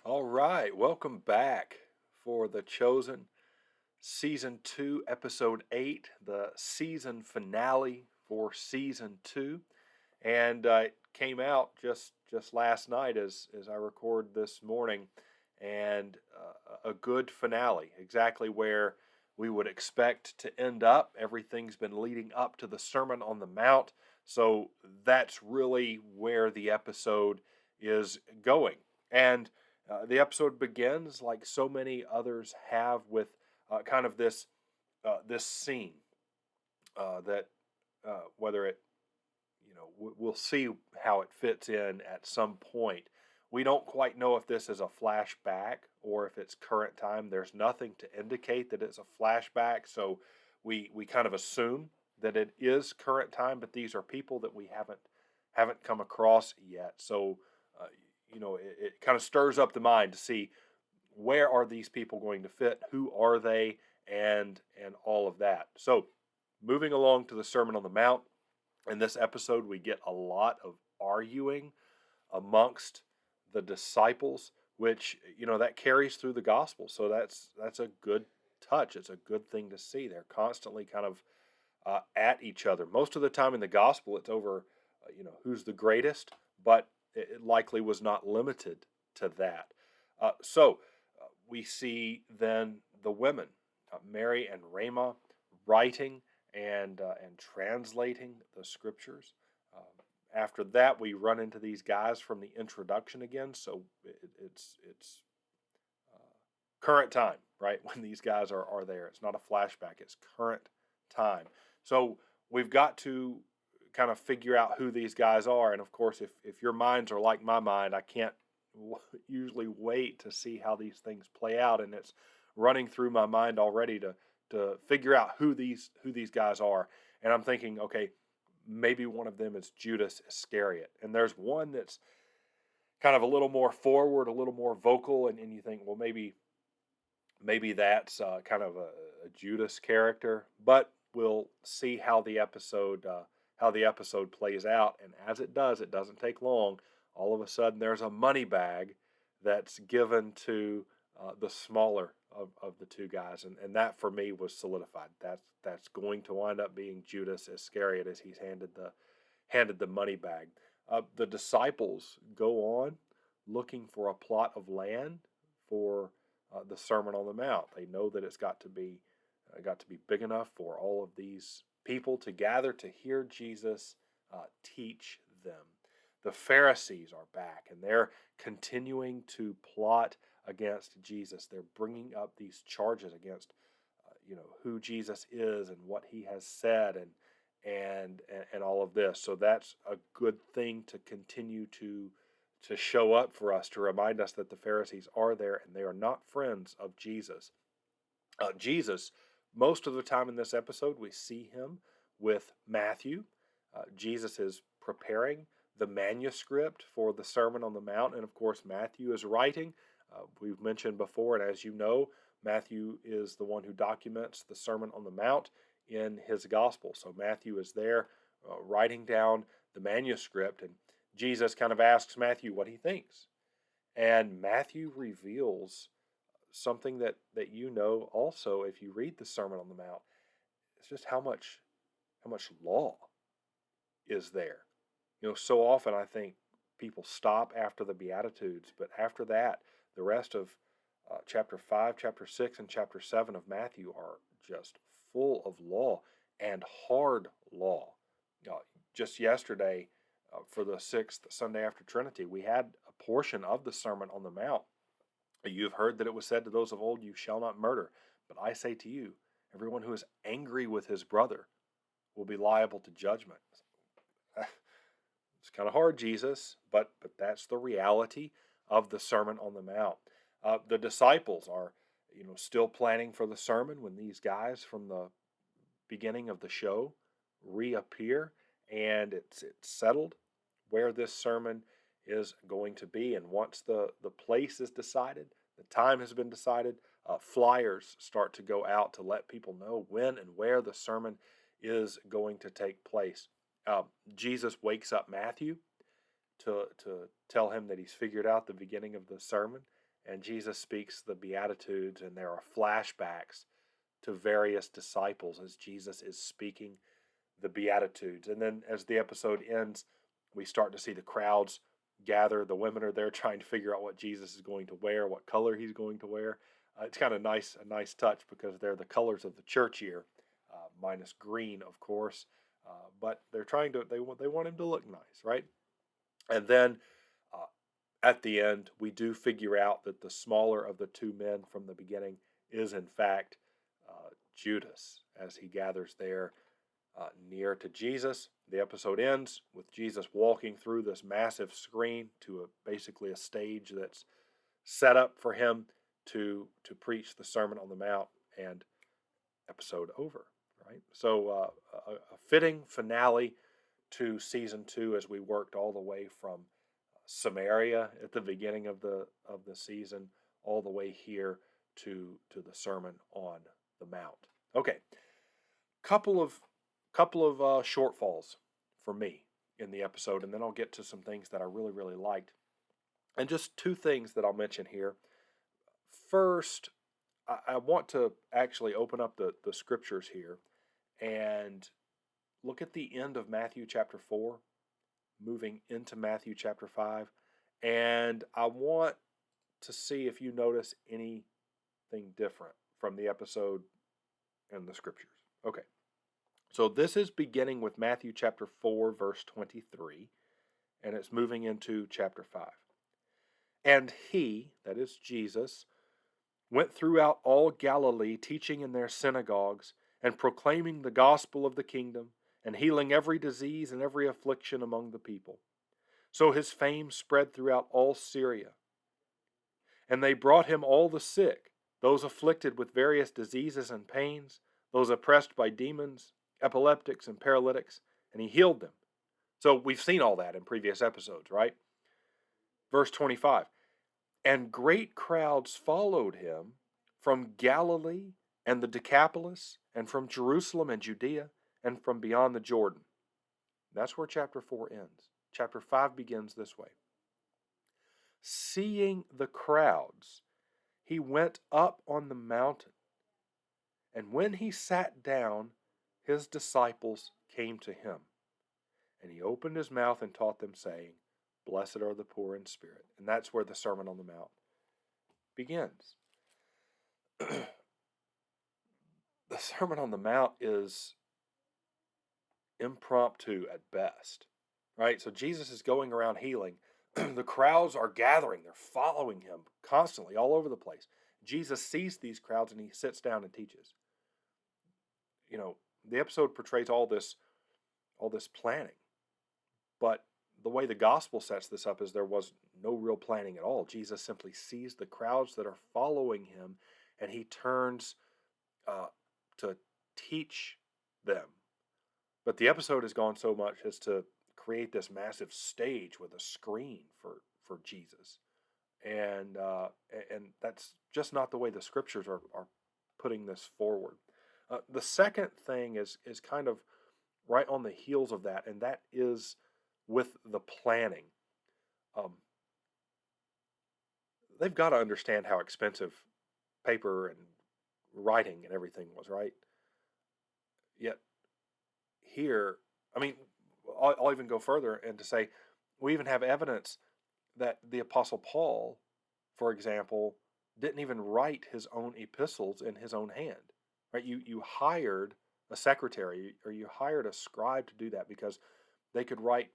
All right, welcome back for The Chosen, Season 2, Episode 8, the season finale for Season 2. And it came out just last night as I record this morning, and a good finale, exactly where we would expect to end up. Everything's been leading up to the Sermon on the Mount, so that's really where the episode is going. And the episode begins, like so many others have, with kind of this scene that whether it we'll see how it fits in at some point. We don't quite know if this is a flashback or if it's current time. There's nothing to indicate that it's a flashback, so we kind of assume that it is current time. But these are people that we haven't come across yet. So uh, it kind of stirs up the mind to see where are these people going to fit, who are they, and all of that. So moving along to the Sermon on the Mount. In this episode, we get a lot of arguing amongst the disciples, which that carries through the gospel. So that's a good touch. It's a good thing to see. They're constantly kind of at each other. Most of the time in the gospel, it's over, who's the greatest, but it likely was not limited to that. So we see then the women, Mary and Ramah, writing and translating the scriptures. Um, After that, we run into these guys from the introduction again. So it's current time, right? When these guys are there, it's not a flashback; it's current time. So we've got to kind of figure out who these guys are, and of course, if your minds are like my mind, I can't usually wait to see how these things play out, and it's running through my mind already to figure out who these guys are. And I'm thinking, okay, maybe one of them is Judas Iscariot, and there's one that's kind of a little more forward, a little more vocal, and you think, well, maybe that's kind of a Judas character, but we'll see how the episode plays out. And as it does, it doesn't take long. All of a sudden, there's a money bag that's given to the smaller of the two guys, and that for me was solidified. That's going to wind up being Judas Iscariot as he's handed the money bag. The disciples go on looking for a plot of land for the Sermon on the Mount. They know that it's got to be big enough for all of these people to gather to hear Jesus teach them. The Pharisees are back, and they're continuing to plot against Jesus. They're bringing up these charges against who Jesus is and what he has said, and all of this. So that's a good thing to continue to show up for us, to remind us that the Pharisees are there and they are not friends of Jesus. Jesus, most of the time in this episode, we see him with Matthew. Jesus is preparing the manuscript for the Sermon on the Mount, and of course, Matthew is writing. We've mentioned before, and as you know, Matthew is the one who documents the Sermon on the Mount in his gospel. So Matthew is there writing down the manuscript, and Jesus kind of asks Matthew what he thinks. And Matthew reveals something that also if you read the Sermon on the Mount. It's just how much law is there. So often I think people stop after the Beatitudes, but after that, the rest of chapter 5, chapter 6, and chapter 7 of Matthew are just full of law and hard law. Just yesterday, for the sixth Sunday after Trinity, we had a portion of the Sermon on the Mount. You've heard that it was said to those of old, you shall not murder. But I say to you, everyone who is angry with his brother will be liable to judgment. It's kind of hard, Jesus, but that's the reality of the Sermon on the Mount. The disciples are, still planning for the sermon when these guys from the beginning of the show reappear, and it's settled where this sermon is going to be. And once the place is decided, the time has been decided, flyers start to go out to let people know when and where the sermon is going to take place. Jesus wakes up Matthew to tell him that he's figured out the beginning of the sermon, and Jesus speaks the Beatitudes, and there are flashbacks to various disciples as Jesus is speaking the Beatitudes. And then as the episode ends, we start to see the crowds gather. The women are there trying to figure out what Jesus is going to wear, what color he's going to wear. It's kind of a nice touch because they're the colors of the church year, minus green, of course. But they're trying to they want him to look nice, right? And then uh, at the end, we do figure out that the smaller of the two men from the beginning is in fact Judas, as he gathers there near to Jesus. The episode ends with Jesus walking through this massive screen to basically a stage that's set up for him to preach the Sermon on the Mount, and episode over. Right, so a fitting finale to season 2 as we worked all the way from Samaria at the beginning of the season all the way here to the Sermon on the Mount. Okay, couple of shortfalls for me in the episode, and then I'll get to some things that I really liked, and just two things that I'll mention here. First, I want to actually open up the scriptures here and look at the end of Matthew chapter 4, moving into Matthew chapter 5, and I want to see if you notice anything different from the episode and the scriptures. Okay. So this is beginning with Matthew chapter 4, verse 23, and it's moving into chapter 5. And he, that is Jesus, went throughout all Galilee, teaching in their synagogues, and proclaiming the gospel of the kingdom, and healing every disease and every affliction among the people. So his fame spread throughout all Syria. And they brought him all the sick, those afflicted with various diseases and pains, those oppressed by demons, epileptics and paralytics, and he healed them. So we've seen all that in previous episodes, right? Verse 25, and great crowds followed him from Galilee and the Decapolis, and from Jerusalem and Judea, and from beyond the Jordan. That's where chapter 4 ends. Chapter 5 begins this way. Seeing the crowds, he went up on the mountain, and when he sat down, his disciples came to him. And he opened his mouth and taught them, saying, Blessed are the poor in spirit. And that's where the Sermon on the Mount begins. The Sermon on the Mount is impromptu at best, right? So Jesus is going around healing. The crowds are gathering. They're following him constantly all over the place. Jesus sees these crowds and he sits down and teaches. You know, the episode portrays all this planning, but the way the gospel sets this up is there was no real planning at all. Jesus simply sees the crowds that are following him, and he turns to teach them. But the episode has gone so much as to create this massive stage with a screen for Jesus, and that's just not the way the scriptures are putting this forward. The second thing is kind of right on the heels of that, and that is with the planning. They've got to understand how expensive paper and writing and everything was, right? Yet here, I mean, I'll even go further and to say we even have evidence that the Apostle Paul, for example, didn't even write his own epistles in his own hand. Right? You hired a secretary or you hired a scribe to do that because they could write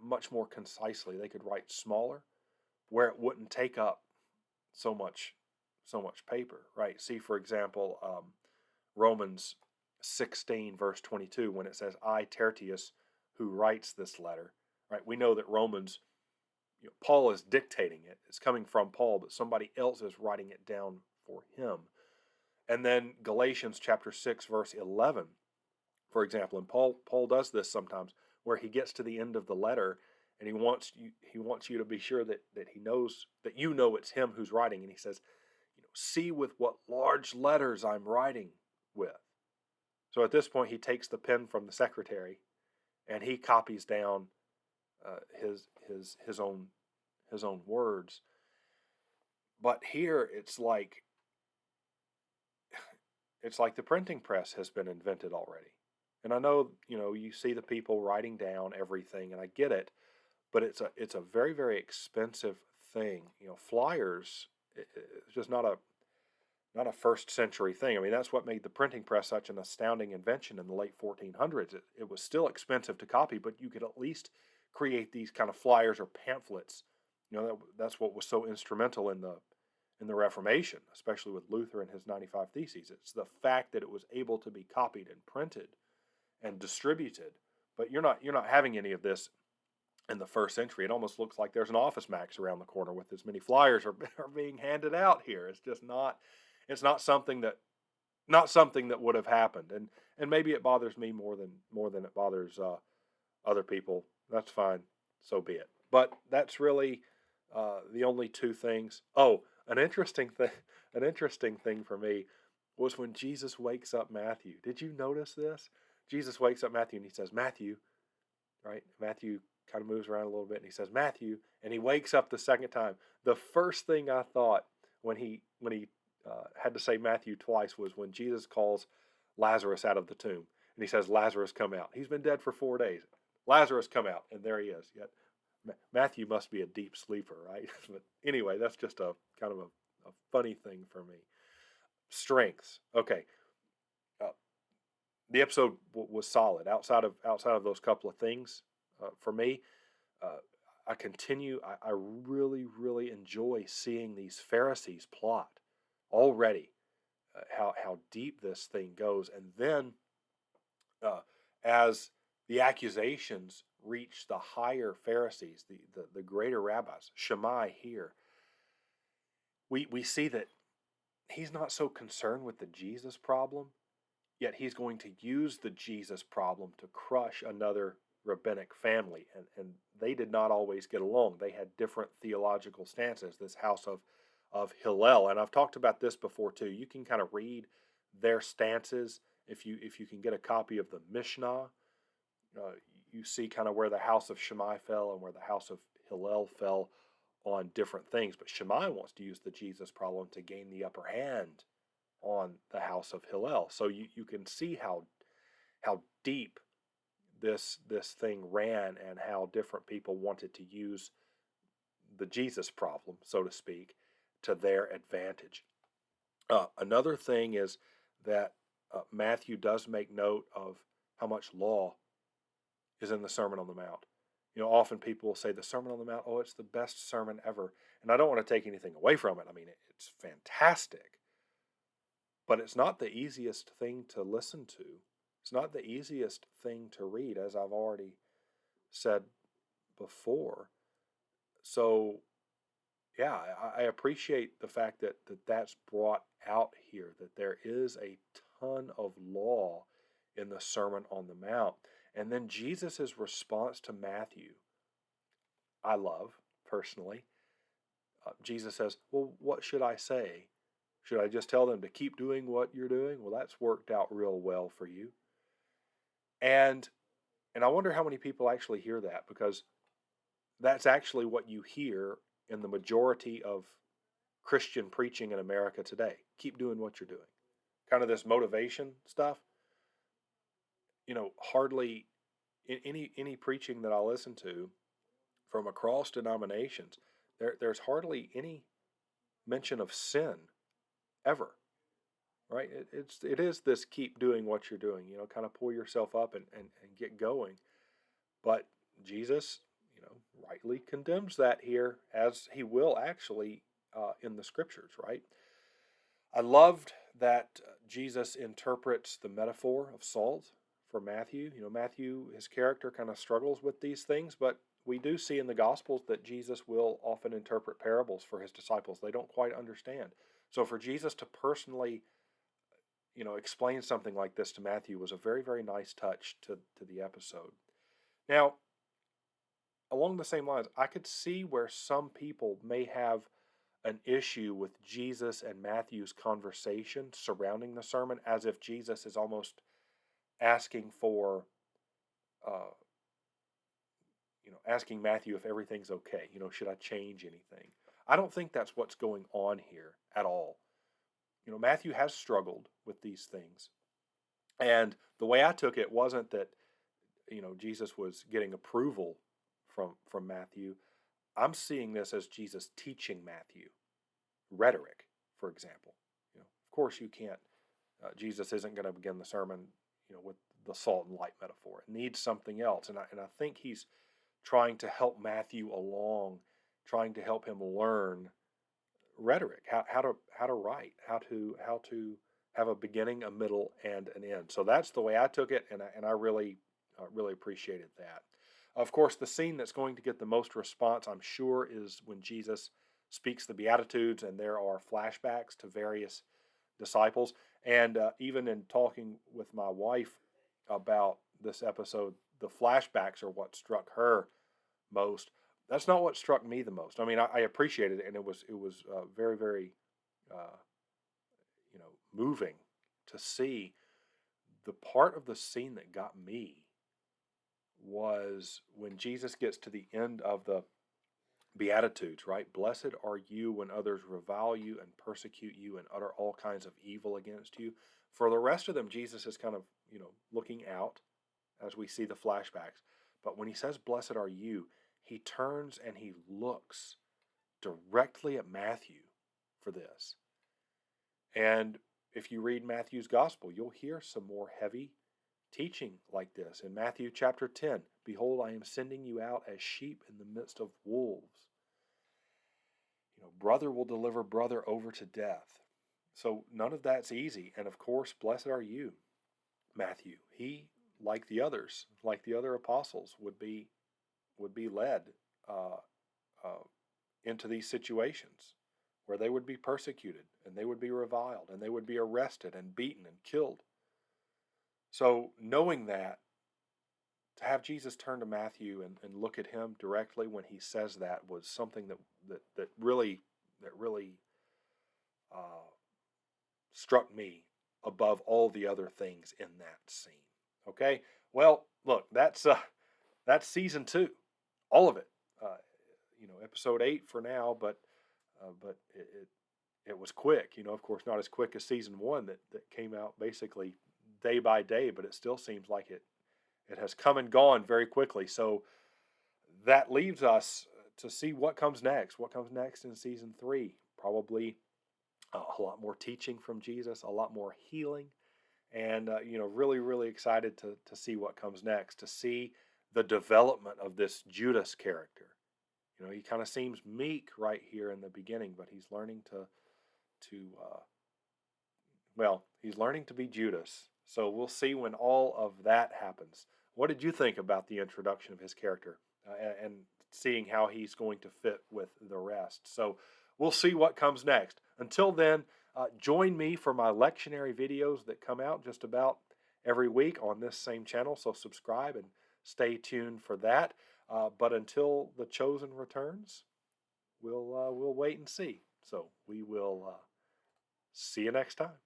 much more concisely. They could write smaller, where it wouldn't take up so much paper. Right? See, for example, Romans 16 verse 22, when it says, "I, Tertius, who writes this letter." Right? We know that Romans, Paul is dictating it. It's coming from Paul, but somebody else is writing it down for him. And then Galatians chapter 6 verse 11, for example, and Paul does this sometimes, where he gets to the end of the letter and he wants you to be sure that he knows that it's him who's writing, and he says, see with what large letters I'm writing with. So at this point, he takes the pen from the secretary and he copies down his own words. But here it's like the printing press has been invented already. And I know, you see the people writing down everything, and I get it, but it's a very, very expensive thing. Flyers, it's just not a first century thing. I mean, that's what made the printing press such an astounding invention in the late 1400s. It was still expensive to copy, but you could at least create these kind of flyers or pamphlets. That's what was so instrumental in the Reformation, especially with Luther and his 95 Theses. It's the fact that it was able to be copied and printed and distributed. But you're not having any of this in the first century. It almost looks like there's an Office Max around the corner with as many flyers are being handed out here. It's just not. It's not something that would have happened, and maybe it bothers me more than it bothers other people. That's fine, so be it. But that's really the only two things. Oh, an interesting thing for me was when Jesus wakes up Matthew. Did you notice this? Jesus wakes up Matthew and he says, Matthew, right? Matthew kind of moves around a little bit and he says, Matthew, and he wakes up the second time. The first thing I thought when he had to say Matthew twice was when Jesus calls Lazarus out of the tomb and he says, Lazarus, come out. He's been dead for 4 days. Lazarus, come out. And there he is. Yet Matthew must be a deep sleeper, right? But anyway, that's just a kind of a funny thing for me. Strengths. Okay. Uh, the episode was solid outside of those couple of things. For me, uh, I really, really enjoy seeing these Pharisees plot already, how deep this thing goes. And then uh, as the accusations reach the higher Pharisees, the greater rabbis, Shammai here, we see that he's not so concerned with the Jesus problem, yet he's going to use the Jesus problem to crush another rabbinic family. And they did not always get along. They had different theological stances, this house of Hillel. And I've talked about this before too. You can kind of read their stances if you can get a copy of the Mishnah. Uh, you see kind of where the house of Shammai fell and where the house of Hillel fell on different things. But Shammai wants to use the Jesus problem to gain the upper hand on the house of Hillel. So you can see how deep this thing ran and how different people wanted to use the Jesus problem, so to speak, to their advantage. Another thing is that Matthew does make note of how much law is in the Sermon on the Mount. Often people will say the Sermon on the Mount, oh, it's the best sermon ever. And I don't want to take anything away from it. I mean, it's fantastic. But it's not the easiest thing to listen to. It's not the easiest thing to read, as I've already said before. So, yeah, I appreciate the fact that's brought out here, that there is a ton of law in the Sermon on the Mount. And then Jesus' response to Matthew, I love personally. Jesus says, well, what should I say? Should I just tell them to keep doing what you're doing? Well, that's worked out real well for you. And I wonder how many people actually hear that, because that's actually what you hear in the majority of Christian preaching in America today. Keep doing what you're doing. Kind of this motivation stuff. Hardly in any preaching that I listen to from across denominations, there's hardly any mention of sin ever. Right? It is this keep doing what you're doing, kind of pull yourself up and get going. But Jesus, rightly condemns that here, as he will actually in the scriptures, right? I loved that Jesus interprets the metaphor of salt for Matthew. Matthew, his character kind of struggles with these things, but we do see in the Gospels that Jesus will often interpret parables for his disciples. They don't quite understand. So for Jesus to personally explain something like this to Matthew was a very, very nice touch to the episode. Now, along the same lines, I could see where some people may have an issue with Jesus and Matthew's conversation surrounding the sermon, as if Jesus is almost asking for, uh, asking Matthew if everything's okay. Should I change anything? I don't think that's what's going on here at all. Matthew has struggled with these things. And the way I took it wasn't that, Jesus was getting approval from Matthew. I'm seeing this as Jesus teaching Matthew rhetoric, for example. Of course you can't, Jesus isn't going to begin the sermon, with the salt and light metaphor. It needs something else. And I think he's trying to help Matthew along, trying to help him learn rhetoric, how to write, how to have a beginning, a middle, and an end. So that's the way I took it, and I really really appreciated that. Of course, the scene that's going to get the most response, I'm sure, is when Jesus speaks the Beatitudes, and there are flashbacks to various disciples. And even in talking with my wife about this episode, the flashbacks are what struck her most. That's not what struck me the most. I mean, I appreciated it, and it was very very uh, moving to see. The part of the scene that got me was when Jesus gets to the end of the Beatitudes, right? Blessed are you when others revile you and persecute you and utter all kinds of evil against you. For the rest of them, Jesus is kind of, looking out as we see the flashbacks. But when he says, blessed are you, he turns and he looks directly at Matthew for this. And if you read Matthew's gospel, you'll hear some more heavy teaching like this. In Matthew chapter 10, behold, I am sending you out as sheep in the midst of wolves. Brother will deliver brother over to death. So none of that's easy. And of course, blessed are you, Matthew. He, like the others, like the other apostles, would be led uh, into these situations where they would be persecuted and they would be reviled and they would be arrested and beaten and killed. So knowing that, to have Jesus turn to Matthew and look at him directly when he says that was something that really uh, struck me above all the other things in that scene. Okay, well, look, that's season 2, all of it. Episode 8 for now, but it was quick. Of course, not as quick as season 1 that came out basically day by day, but it still seems like it has come and gone very quickly. So that leaves us to see what comes next. What comes next in season 3? Probably a lot more teaching from Jesus, a lot more healing, and really, really excited to see what comes next, to see the development of this Judas character. He kind of seems meek right here in the beginning, but he's learning he's learning to be Judas. So we'll see when all of that happens. What did you think about the introduction of his character and seeing how he's going to fit with the rest? So we'll see what comes next. Until then, join me for my lectionary videos that come out just about every week on this same channel. So subscribe and stay tuned for that. But until the chosen returns, we'll wait and see. So we will see you next time.